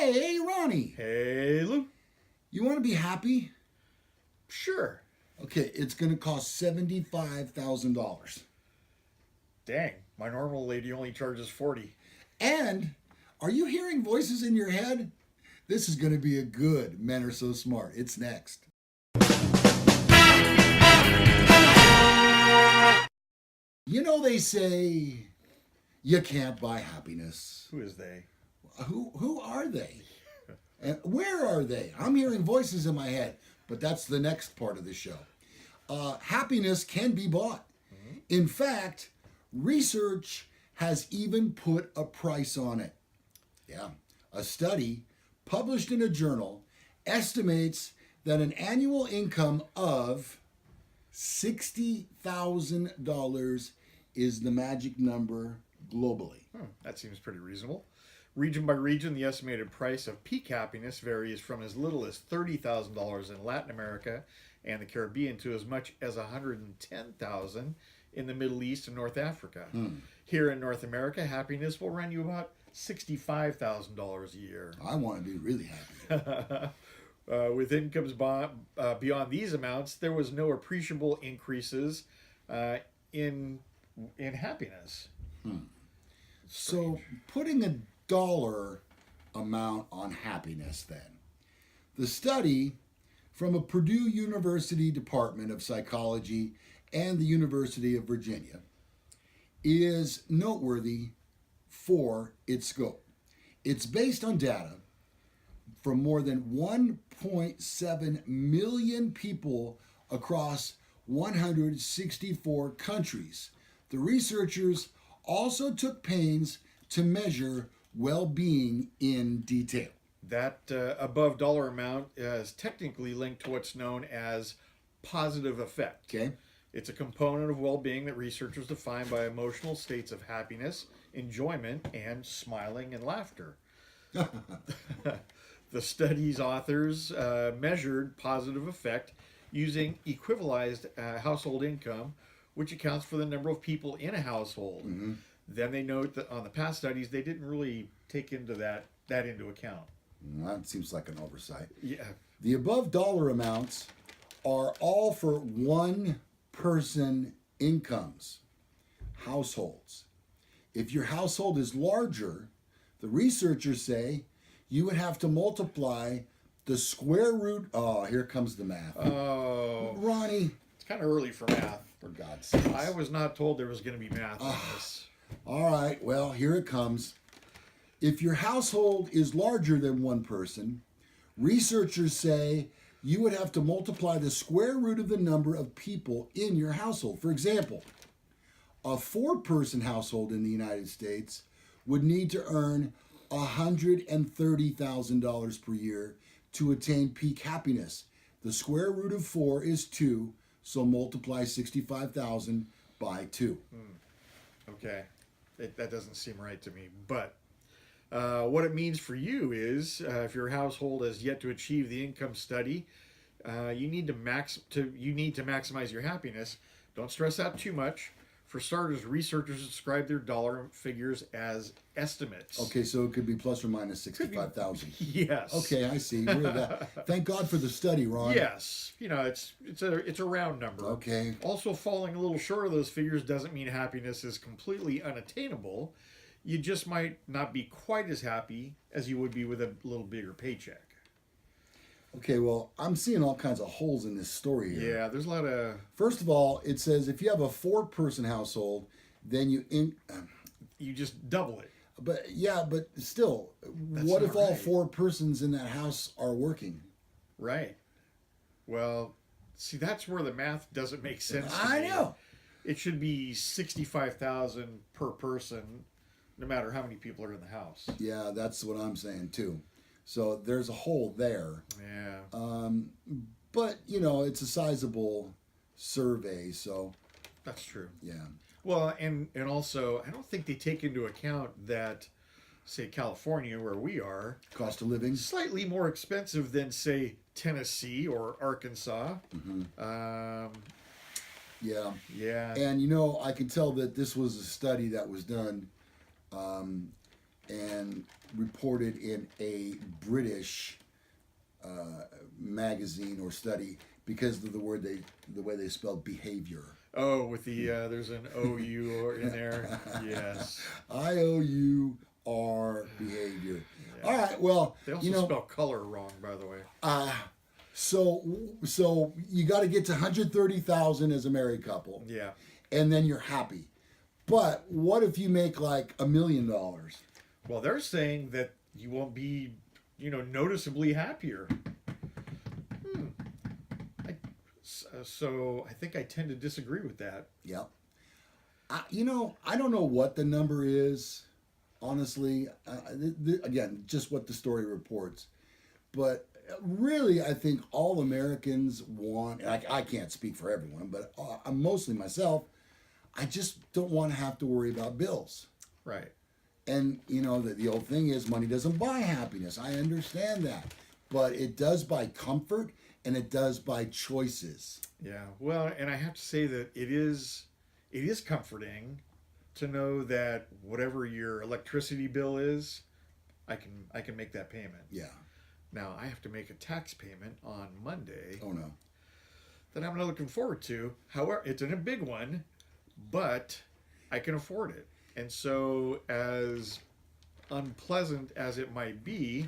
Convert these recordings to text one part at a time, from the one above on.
Hey, Ronnie, Hey, Lou. you want to be happy? Sure. Okay, it's going to cost $75,000. Dang, my normal lady only charges 40. And are you hearing voices in your head? This is going to be a good Men Are So Smart. It's next. You know, they say you can't buy happiness. Who is they? Who are they? And where are they? I'm hearing voices in my head, but that's the next part of the show. Happiness can be bought. Mm-hmm. In fact, research has even put a price on it. Yeah. A study published in a journal estimates that an annual income of $60,000 is the magic number globally. That seems pretty reasonable. Region by region, the estimated price of peak happiness varies from as little as $30,000 in Latin America and the Caribbean to as much as $110,000 in the Middle East and North Africa. Here in North America, happiness will run you about $65,000 a year. I want to be really happy. With incomes beyond these amounts, there was no appreciable increases in happiness. So, putting a dollar amount on happiness, then. The study from a Purdue University Department of Psychology and the University of Virginia is noteworthy for its scope. It's based on data from more than 1.7 million people across 164 countries. The researchers also took pains to measure well-being in detail. That above dollar amount is technically linked to what's known as positive affect. Okay. It's a component of well-being that researchers define by emotional states of happiness, enjoyment, and smiling and laughter. The study's authors measured positive affect using equivalized household income, which accounts for the number of people in a household. Mm-hmm. Then they note that on the past studies, they didn't really take that into account. That seems like an oversight. Yeah. The above dollar amounts are all for one person incomes, households. If your household is larger, the researchers say you would have to multiply the square root. Oh, here comes the math. Oh. Ronnie. It's kind of early for math. For God's sake. I was not told there was going to be math on this. All right, well, here it comes. If your household is larger than one person, researchers say you would have to multiply the square root of the number of people in your household. For example, a 4-person household in the United States would need to earn $130,000 per year to attain peak happiness. The square root of 4 is 2, so multiply 65,000 by 2. Okay. That doesn't seem right to me. But what it means for you is if your household has yet to achieve the income study, you need to maximize your happiness. Don't stress out too much. For starters, researchers describe their dollar figures as estimates. Okay, so it could be plus or minus 65,000. Yes. Okay, I see. Thank God for the study, Ron. Yes. It's a round number. Okay. Also, falling a little short of those figures doesn't mean happiness is completely unattainable. You just might not be quite as happy as you would be with a little bigger paycheck. Okay, well, I'm seeing all kinds of holes in this story here. Yeah, there's a lot of... First of all, it says if you have a 4-person household, then you just double it. But still, That's what not if all right. 4 persons in that house are working? Right. Well, see, that's where the math doesn't make sense to I me. know. It should be 65,000 per person, no matter how many people are in the house. Yeah, that's what I'm saying too. So there's a hole there. Yeah. But, it's a sizable survey, so... That's true. Yeah. Well, and also, I don't think they take into account that, say, California, where we are, Cost of living. slightly more expensive than, say, Tennessee or Arkansas. Mm-hmm. Yeah. Yeah. And, I can tell that this was a study that was done and reported in a British magazine or study because of the way they spelled behavior. Oh, with the there's an OU in there. Yes. IOUR behavior. Yeah. All right. Well, They also spell color wrong, by the way. So you got to get to 130,000 as a married couple, Yeah. and then you're happy. But what if you make like $1 million? Well, they're saying that you won't be, noticeably happier. So I think I tend to disagree with that. Yep. I don't know what the number is, honestly. Again, just what the story reports. But really, I think all Americans want, and I can't speak for everyone, but mostly myself, I just don't want to have to worry about bills. Right. And, the old thing is money doesn't buy happiness. I understand that. But it does buy comfort, and it does buy choices. Yeah. Well, and I have to say that it is comforting to know that whatever your electricity bill is, I can make that payment. Yeah. Now I have to make a tax payment on Monday. Oh, no. That I'm not looking forward to. However, it's a big one, but I can afford it. And so, as unpleasant as it might be,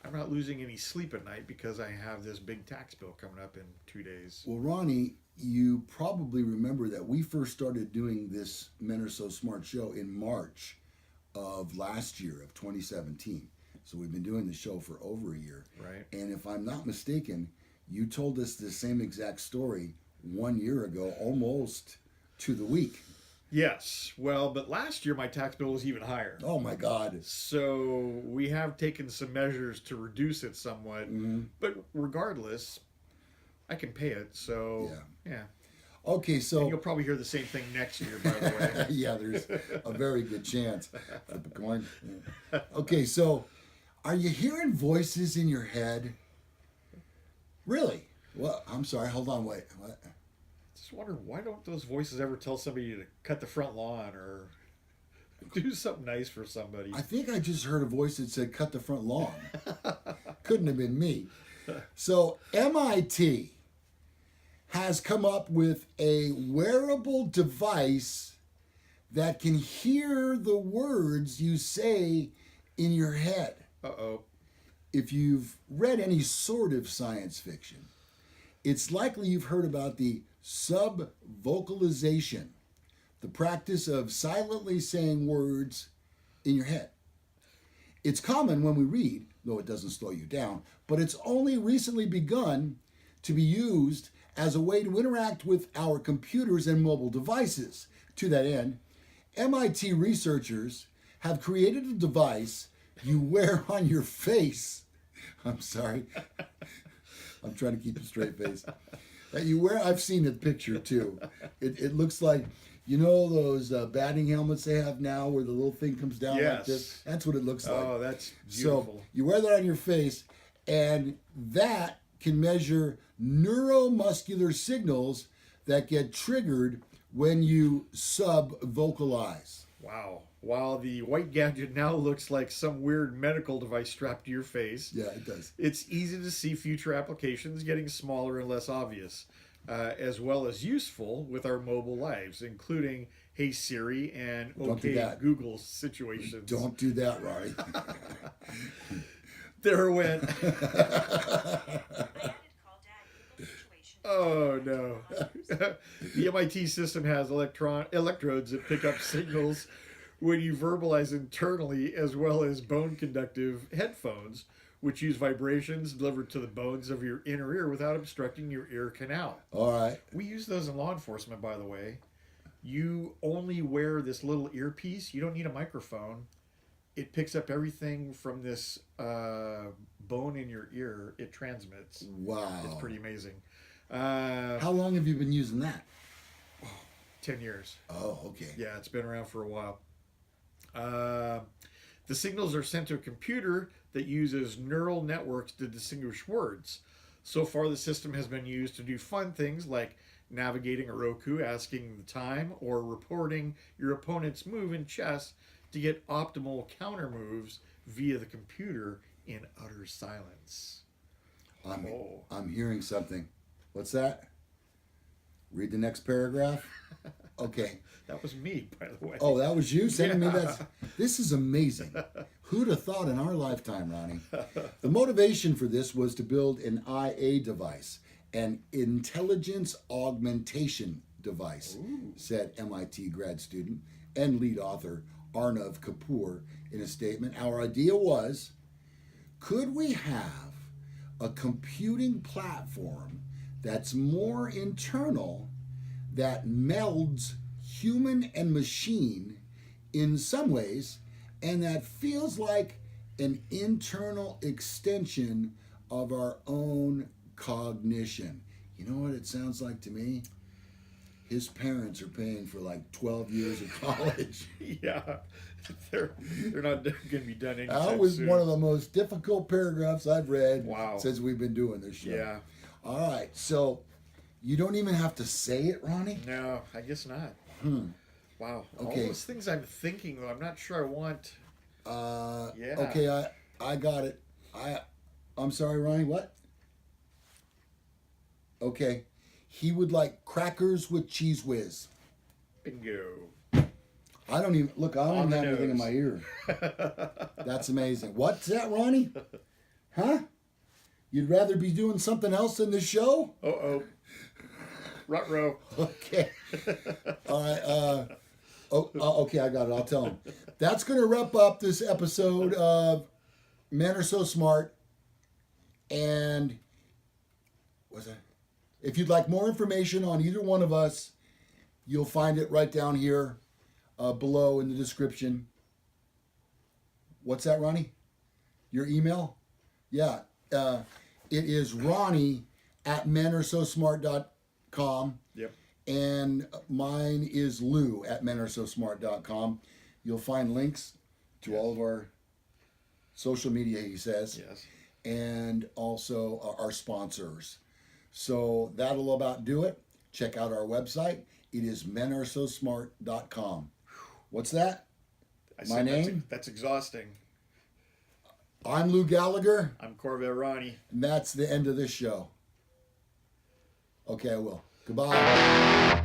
I'm not losing any sleep at night because I have this big tax bill coming up in 2 days. Well, Ronnie, you probably remember that we first started doing this Men Are So Smart show in March of last year, of 2017. So we've been doing the show for over a year. Right. And if I'm not mistaken, you told us the same exact story 1 year ago, almost to the week. Yes. Well, but last year my tax bill was even higher. Oh my God. So we have taken some measures to reduce it somewhat. Mm-hmm. But regardless, I can pay it. So, yeah. Okay, And so you'll probably hear the same thing next year, by the way. yeah, there's a very good chance. Flip a coin. Yeah. Okay, so are you hearing voices in your head? Really? Well, I'm sorry. Hold on. Wait. What? Just wonder, why don't those voices ever tell somebody to cut the front lawn or do something nice for somebody? I think I just heard a voice that said, cut the front lawn. Couldn't have been me. So MIT has come up with a wearable device that can hear the words you say in your head. Uh-oh. If you've read any sort of science fiction, it's likely you've heard about the subvocalization, the practice of silently saying words in your head. It's common when we read, though it doesn't slow you down, but it's only recently begun to be used as a way to interact with our computers and mobile devices. To that end, MIT researchers have created a device you wear on your face. I'm sorry. I'm trying to keep a straight face. That you wear, I've seen the picture too. It looks like, those batting helmets they have now where the little thing comes down like this? That's what it looks like. Oh, that's beautiful. So you wear that on your face, and that can measure neuromuscular signals that get triggered when you sub-vocalize. Wow. While the white gadget now looks like some weird medical device strapped to your face. Yeah, it does. It's easy to see future applications getting smaller and less obvious, as well as useful with our mobile lives, including Hey Siri and OK Google situations. Don't do that, Ronnie. There went. Oh no. The MIT system has electrodes that pick up signals when you verbalize internally, as well as bone conductive headphones, which use vibrations delivered to the bones of your inner ear without obstructing your ear canal. All right. We use those in law enforcement, by the way. You only wear this little earpiece. You don't need a microphone. It picks up everything from this bone in your ear. It transmits. Wow. It's pretty amazing. How long have you been using that? 10 years. Oh, okay. Yeah, it's been around for a while. The signals are sent to a computer that uses neural networks to distinguish words. So far, the system has been used to do fun things like navigating a Roku, asking the time, or reporting your opponent's move in chess to get optimal counter moves via the computer in utter silence. I'm hearing something. What's that? Read the next paragraph. Okay. That was me, by the way. Oh, that was you sending me Yeah. that? This is amazing. Who'd have thought in our lifetime, Ronnie? The motivation for this was to build an IA device, an intelligence-augmentation device, said MIT grad student and lead author Arnav Kapoor in a statement. Our idea was, could we have a computing platform that's more internal, that melds human and machine in some ways, and that feels like an internal extension of our own cognition? You know what it sounds like to me? His parents are paying for like 12 years of college. Yeah, they're not going to be done anytime That was soon. one of the most difficult paragraphs I've read Wow. since we've been doing this show. Yeah. All right, so you don't even have to say it, Ronnie? No, I guess not. Wow. Okay. All those things I'm thinking, though, I'm not sure I want. Yeah. Okay, I got it. I'm sorry, Ronnie, what? Okay. He would like crackers with cheese whiz. Bingo. I don't even look. I don't On even the have anything in nose. my ear. That's amazing. What's that, Ronnie? Huh? You'd rather be doing something else than this show? Uh-oh. Ruh-roh. Okay. All right. Okay, I got it. I'll tell him. That's going to wrap up this episode of Men Are So Smart. And what's that? If you'd like more information on either one of us, you'll find it right down here below in the description. What's that, Ronnie? Your email? Yeah. It is Ronnie at menaresosmart.com. Yep. And mine is Lou at menaresosmart.com. You'll find links to all of our social media, he says. Yes. And also our sponsors. So that'll about do it. Check out our website. It is menaresosmart.com. What's that? I My said name? That's exhausting. I'm Lou Gallagher, I'm Corvette Ronnie. and that's the end of this show. Okay, I will. Goodbye.